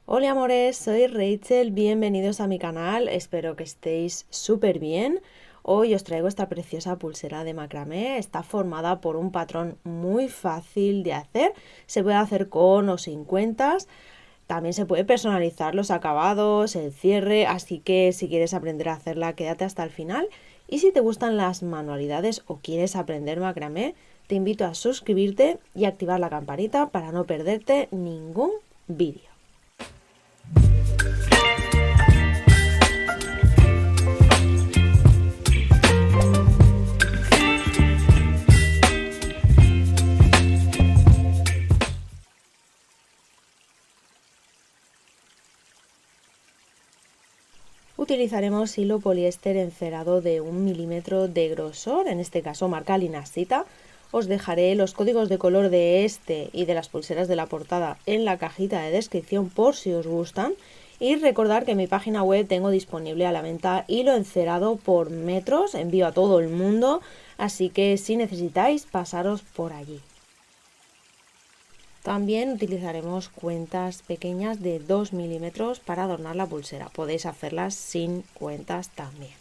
Hola amores, soy Rachel, bienvenidos a mi canal, espero que estéis súper bien. Hoy os traigo esta preciosa pulsera de macramé, está formada por un patrón muy fácil de hacer, se puede hacer con o sin cuentas, también se puede personalizar los acabados, el cierre, así que si quieres aprender a hacerla quédate hasta el final. Y si te gustan las manualidades o quieres aprender macramé, te invito a suscribirte y activar la campanita para no perderte ningún vídeo. Utilizaremos hilo poliéster encerado de 1 milímetro de grosor, en este caso marca Linasita. Os dejaré los códigos de color de este y de las pulseras de la portada en la cajita de descripción por si os gustan. Y recordar que en mi página web tengo disponible a la venta hilo encerado por metros, envío a todo el mundo, así que si necesitáis pasaros por allí. También utilizaremos cuentas pequeñas de 2 milímetros para adornar la pulsera. Podéis hacerlas sin cuentas también.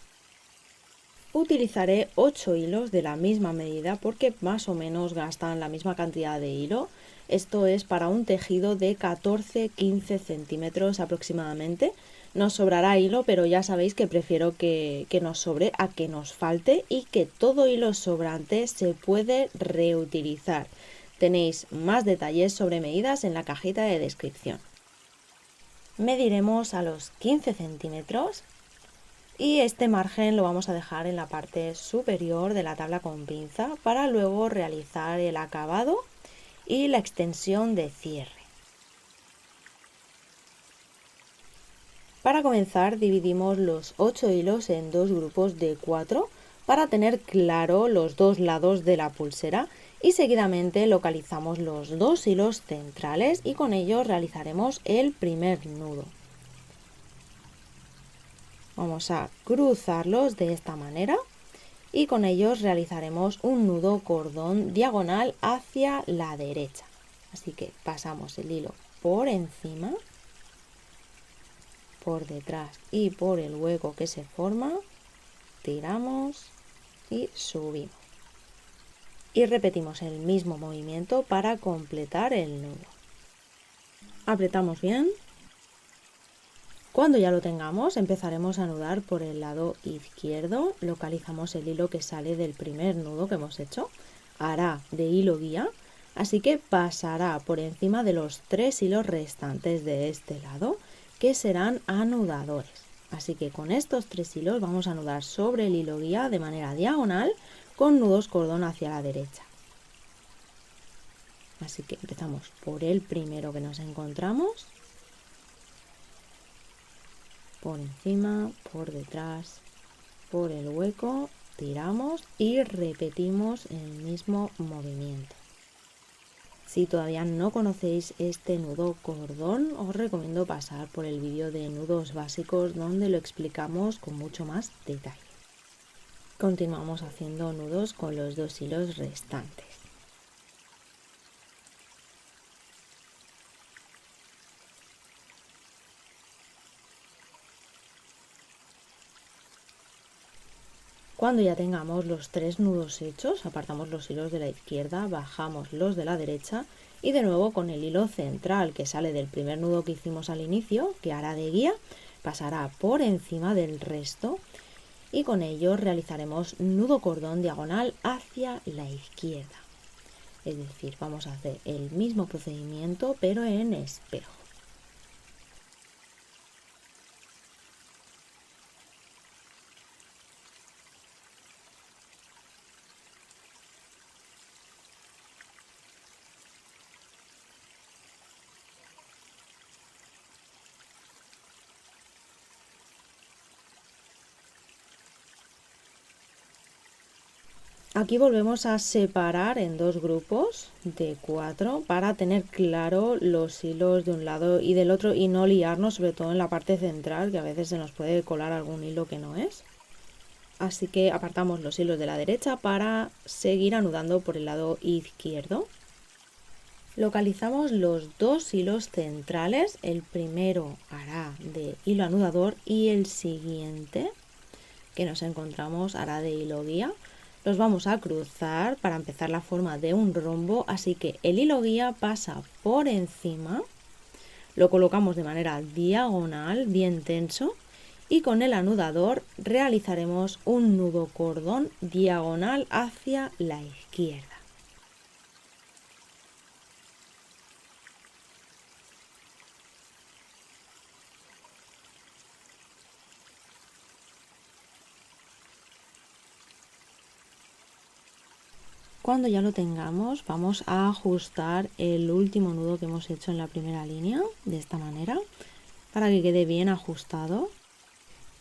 Utilizaré 8 hilos de la misma medida porque más o menos gastan la misma cantidad de hilo. Esto es para un tejido de 14-15 centímetros aproximadamente. Nos sobrará hilo, pero ya sabéis que prefiero que nos sobre a que nos falte y que todo hilo sobrante se puede reutilizar. Tenéis más detalles sobre medidas en la cajita de descripción. Mediremos a los 15 centímetros y este margen lo vamos a dejar en la parte superior de la tabla con pinza para luego realizar el acabado y la extensión de cierre. Para comenzar dividimos los 8 hilos en dos grupos de 4 para tener claro los dos lados de la pulsera y seguidamente localizamos los dos hilos centrales y con ellos realizaremos el primer nudo. Vamos a cruzarlos de esta manera y con ellos realizaremos un nudo cordón diagonal hacia la derecha. Así que pasamos el hilo por encima, por detrás y por el hueco que se forma, tiramos y subimos. Y repetimos el mismo movimiento para completar el nudo. Apretamos bien. Cuando ya lo tengamos, empezaremos a anudar por el lado izquierdo. Localizamos el hilo que sale del primer nudo que hemos hecho. Hará de hilo guía, así que pasará por encima de los 3 hilos restantes de este lado, que serán anudadores. Así que con estos 3 hilos vamos a anudar sobre el hilo guía de manera diagonal con nudos cordón hacia la derecha. Así que empezamos por el primero que nos encontramos, por encima, por detrás, por el hueco, tiramos y repetimos el mismo movimiento. Si todavía no conocéis este nudo cordón, os recomiendo pasar por el vídeo de nudos básicos donde lo explicamos con mucho más detalle. Continuamos haciendo nudos con los dos hilos restantes. Cuando ya tengamos los 3 nudos hechos, apartamos los hilos de la izquierda, bajamos los de la derecha y de nuevo con el hilo central que sale del primer nudo que hicimos al inicio, que hará de guía, pasará por encima del resto y con ello realizaremos nudo cordón diagonal hacia la izquierda. Es decir, vamos a hacer el mismo procedimiento pero en espejo. Aquí volvemos a separar en dos grupos de 4 para tener claro los hilos de un lado y del otro y no liarnos, sobre todo en la parte central, que a veces se nos puede colar algún hilo que no es. Así que apartamos los hilos de la derecha para seguir anudando por el lado izquierdo. Localizamos los dos hilos centrales, el primero hará de hilo anudador y el siguiente que nos encontramos hará de hilo guía. Los vamos a cruzar para empezar la forma de un rombo, así que el hilo guía pasa por encima, lo colocamos de manera diagonal, bien tenso, y con el anudador realizaremos un nudo cordón diagonal hacia la izquierda. Cuando ya lo tengamos, vamos a ajustar el último nudo que hemos hecho en la primera línea, de esta manera, para que quede bien ajustado.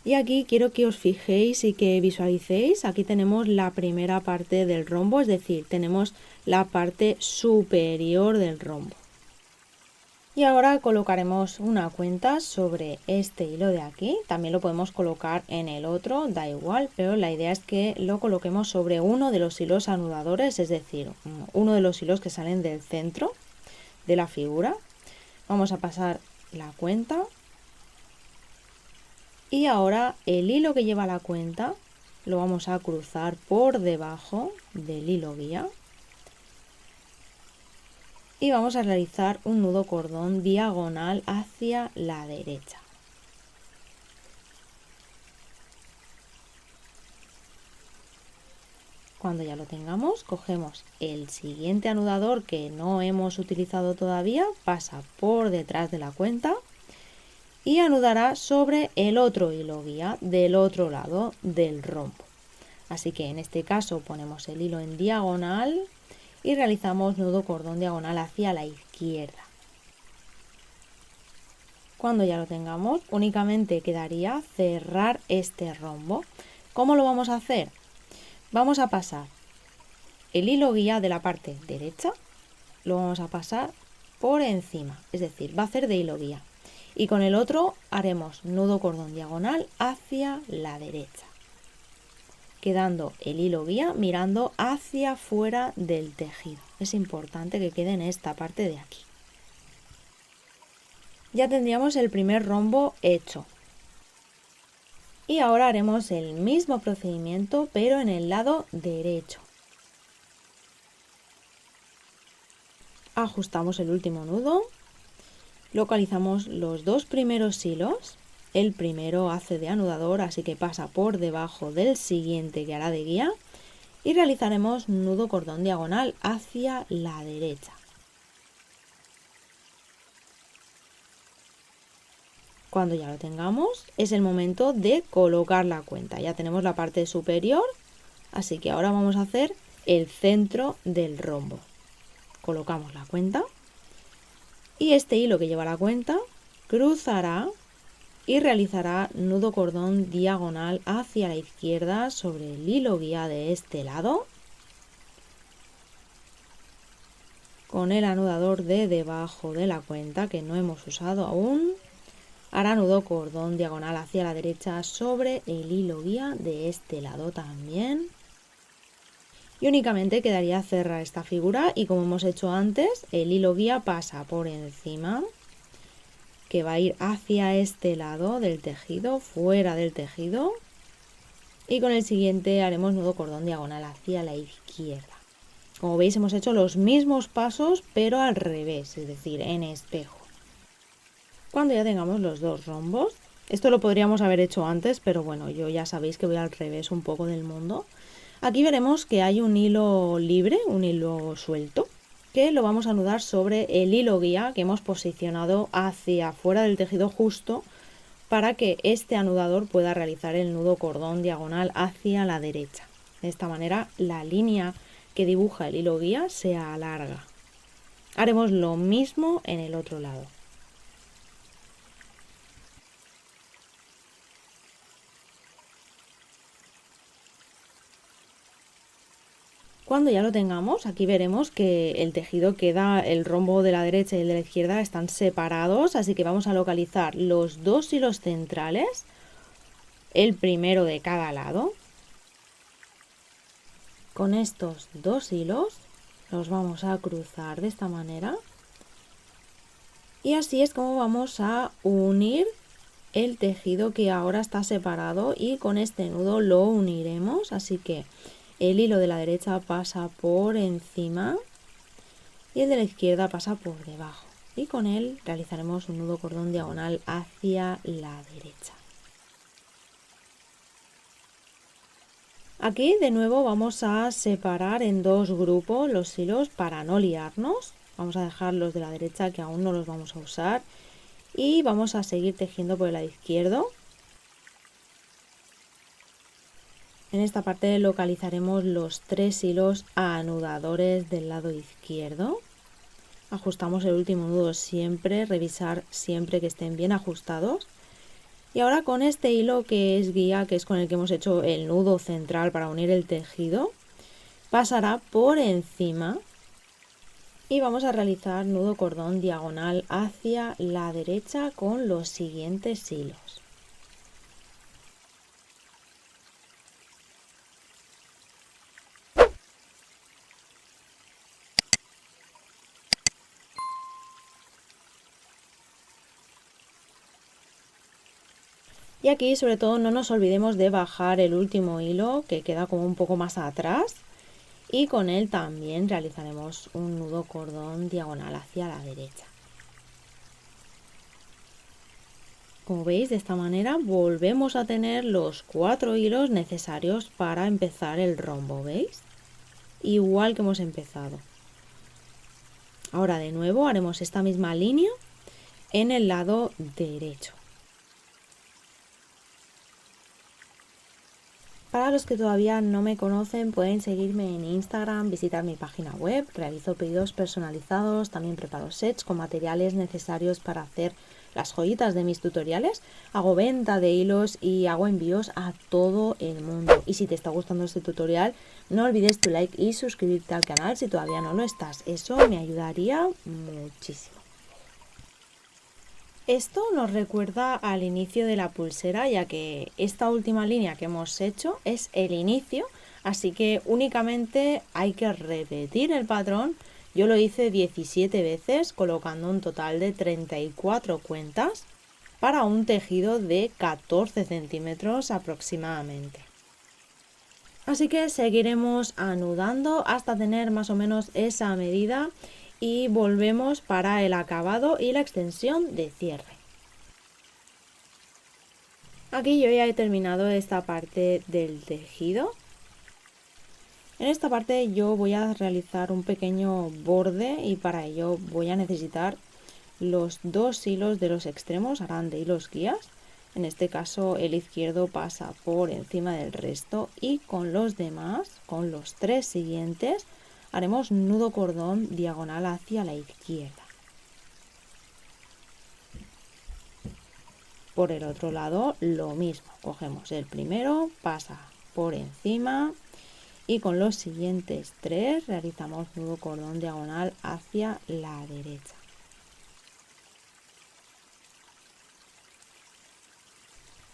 Y aquí quiero que os fijéis y que visualicéis, aquí tenemos la primera parte del rombo, es decir, tenemos la parte superior del rombo. Y ahora colocaremos una cuenta sobre este hilo de aquí, también lo podemos colocar en el otro, da igual, pero la idea es que lo coloquemos sobre uno de los hilos anudadores, es decir, uno de los hilos que salen del centro de la figura. Vamos a pasar la cuenta y ahora el hilo que lleva la cuenta lo vamos a cruzar por debajo del hilo guía. Y vamos a realizar un nudo cordón diagonal hacia la derecha. Cuando ya lo tengamos, cogemos el siguiente anudador que no hemos utilizado todavía, pasa por detrás de la cuenta y anudará sobre el otro hilo guía del otro lado del rombo. Así que en este caso ponemos el hilo en diagonal y realizamos nudo cordón diagonal hacia la izquierda. Cuando ya lo tengamos, únicamente quedaría cerrar este rombo. ¿Cómo lo vamos a hacer? Vamos a pasar el hilo guía de la parte derecha, lo vamos a pasar por encima, es decir, va a hacer de hilo guía. Y con el otro haremos nudo cordón diagonal hacia la derecha, quedando el hilo guía mirando hacia fuera del tejido. Es importante que quede en esta parte de aquí. Ya tendríamos el primer rombo hecho. Y ahora haremos el mismo procedimiento pero en el lado derecho. Ajustamos el último nudo, localizamos los dos primeros hilos. El primero hace de anudador, así que pasa por debajo del siguiente que hará de guía y realizaremos nudo cordón diagonal hacia la derecha. Cuando ya lo tengamos, es el momento de colocar la cuenta. Ya tenemos la parte superior, así que ahora vamos a hacer el centro del rombo. Colocamos la cuenta y este hilo que lleva la cuenta cruzará y realizará nudo cordón diagonal hacia la izquierda sobre el hilo guía de este lado, con el anudador de debajo de la cuenta que no hemos usado aún. Hará nudo cordón diagonal hacia la derecha sobre el hilo guía de este lado también. Y únicamente quedaría cerrar esta figura y como hemos hecho antes, el hilo guía pasa por encima, que va a ir hacia este lado del tejido, fuera del tejido. Y con el siguiente haremos nudo cordón diagonal hacia la izquierda. Como veis hemos hecho los mismos pasos pero al revés, es decir, en espejo. Cuando ya tengamos los dos rombos, esto lo podríamos haber hecho antes, pero bueno, yo ya sabéis que voy al revés un poco del mundo. Aquí veremos que hay un hilo libre, un hilo suelto, que lo vamos a anudar sobre el hilo guía que hemos posicionado hacia afuera del tejido justo para que este anudador pueda realizar el nudo cordón diagonal hacia la derecha. De esta manera la línea que dibuja el hilo guía se alarga. Haremos lo mismo en el otro lado. Cuando ya lo tengamos, aquí veremos que el tejido queda, el rombo de la derecha y el de la izquierda están separados, así que vamos a localizar los dos hilos centrales, el primero de cada lado. Con estos dos hilos los vamos a cruzar de esta manera Y así es como vamos a unir el tejido que ahora está separado, y con este nudo lo uniremos. Así que el hilo de la derecha pasa por encima y el de la izquierda pasa por debajo, y con él realizaremos un nudo cordón diagonal hacia la derecha. Aquí de nuevo vamos a separar en dos grupos los hilos para no liarnos. Vamos a dejar los de la derecha, que aún no los vamos a usar, y vamos a seguir tejiendo por el lado izquierdo. En esta parte localizaremos los 3 hilos anudadores del lado izquierdo. Ajustamos el último nudo siempre, revisar siempre que estén bien ajustados. Y ahora con este hilo que es guía, que es con el que hemos hecho el nudo central para unir el tejido, pasará por encima y vamos a realizar nudo cordón diagonal hacia la derecha con los siguientes hilos. Y aquí sobre todo no nos olvidemos de bajar el último hilo, que queda como un poco más atrás, y con él también realizaremos un nudo cordón diagonal hacia la derecha. Como veis, de esta manera volvemos a tener los 4 hilos necesarios para empezar el rombo, ¿veis? Igual que hemos empezado. Ahora de nuevo haremos esta misma línea en el lado derecho. Para los que todavía no me conocen, pueden seguirme en Instagram, visitar mi página web, realizo pedidos personalizados, también preparo sets con materiales necesarios para hacer las joyitas de mis tutoriales, hago venta de hilos y hago envíos a todo el mundo. Y si te está gustando este tutorial, no olvides tu like y suscribirte al canal si todavía no lo estás, eso me ayudaría muchísimo. Esto nos recuerda al inicio de la pulsera, ya que esta última línea que hemos hecho es el inicio, así que únicamente hay que repetir el patrón. Yo lo hice 17 veces, colocando un total de 34 cuentas para un tejido de 14 centímetros aproximadamente. Así que seguiremos anudando hasta tener más o menos esa medida y volvemos para el acabado y la extensión de cierre. Aquí yo ya he terminado esta parte del tejido. En esta parte yo voy a realizar un pequeño borde, y para ello voy a necesitar los 2 hilos de los extremos, harán de hilos guías. En este caso el izquierdo pasa por encima del resto, y con los demás, con los 3 siguientes, haremos nudo cordón diagonal hacia la izquierda. Por el otro lado lo mismo, cogemos el primero, pasa por encima, y con los siguientes 3 realizamos nudo cordón diagonal hacia la derecha.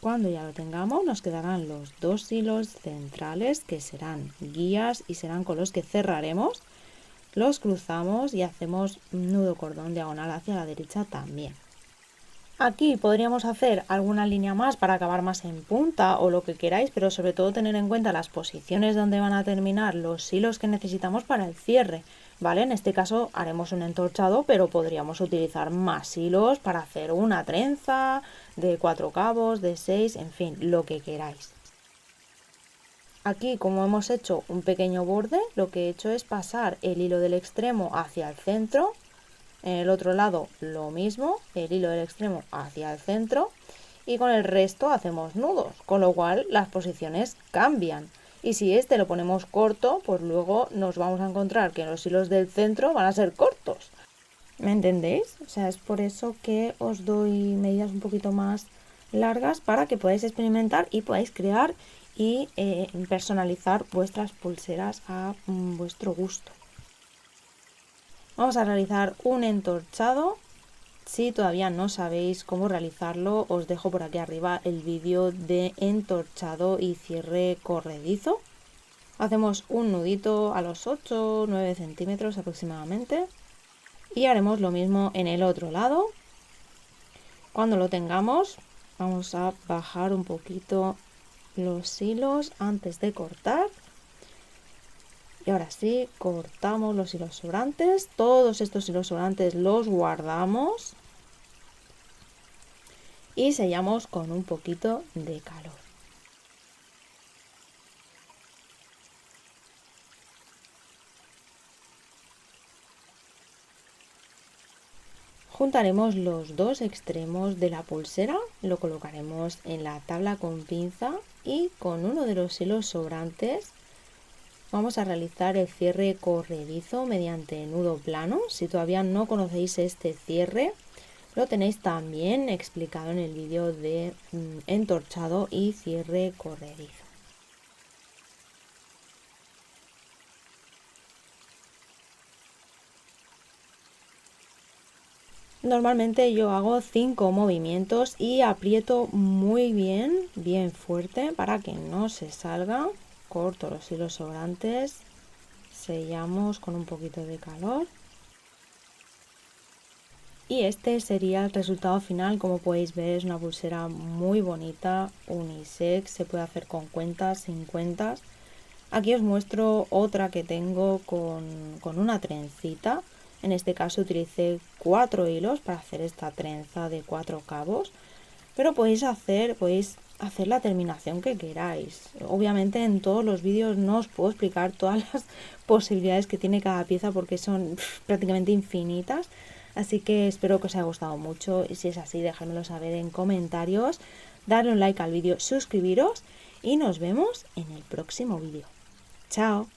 Cuando ya lo tengamos, nos quedarán los 2 hilos centrales, que serán guías y serán con los que cerraremos. Los cruzamos y hacemos nudo cordón diagonal hacia la derecha también. Aquí podríamos hacer alguna línea más para acabar más en punta o lo que queráis, pero sobre todo tener en cuenta las posiciones donde van a terminar los hilos que necesitamos para el cierre, ¿vale? En este caso haremos un entorchado, pero podríamos utilizar más hilos para hacer una trenza de 4 cabos, de 6, en fin, lo que queráis. Aquí, como hemos hecho un pequeño borde, lo que he hecho es pasar el hilo del extremo hacia el centro. En el otro lado lo mismo, el hilo del extremo hacia el centro, y con el resto hacemos nudos, con lo cual las posiciones cambian. Y si este lo ponemos corto, pues luego nos vamos a encontrar que los hilos del centro van a ser cortos. ¿Me entendéis? O sea, es por eso que os doy medidas un poquito más largas, para que podáis experimentar y podáis crear y personalizar vuestras pulseras a vuestro gusto. Vamos a realizar un entorchado. Si todavía no sabéis cómo realizarlo, os dejo por aquí arriba el vídeo de entorchado y cierre corredizo. Hacemos un nudito a los 8-9 centímetros aproximadamente, y haremos lo mismo en el otro lado. Cuando lo tengamos, vamos a bajar un poquito los hilos antes de cortar. Y ahora sí, cortamos los hilos sobrantes. Todos estos hilos sobrantes los guardamos y sellamos con un poquito de calor. Juntaremos los dos extremos de la pulsera, lo colocaremos en la tabla con pinza y con uno de los hilos sobrantes vamos a realizar el cierre corredizo mediante nudo plano. Si todavía no conocéis este cierre, lo tenéis también explicado en el vídeo de entorchado y cierre corredizo. Normalmente yo hago 5 movimientos y aprieto muy bien fuerte para que no se salga. Corto los hilos sobrantes, sellamos con un poquito de calor. Y este sería el resultado final. Como podéis ver, es una pulsera muy bonita, unisex, se puede hacer con cuentas, sin cuentas. Aquí os muestro otra que tengo con una trencita. En este caso utilicé 4 hilos para hacer esta trenza de 4 cabos. Pero podéis hacer la terminación que queráis. Obviamente en todos los vídeos no os puedo explicar todas las posibilidades que tiene cada pieza porque son prácticamente infinitas. Así que espero que os haya gustado mucho y si es así dejármelo saber en comentarios, darle un like al vídeo, suscribiros y nos vemos en el próximo vídeo. ¡Chao!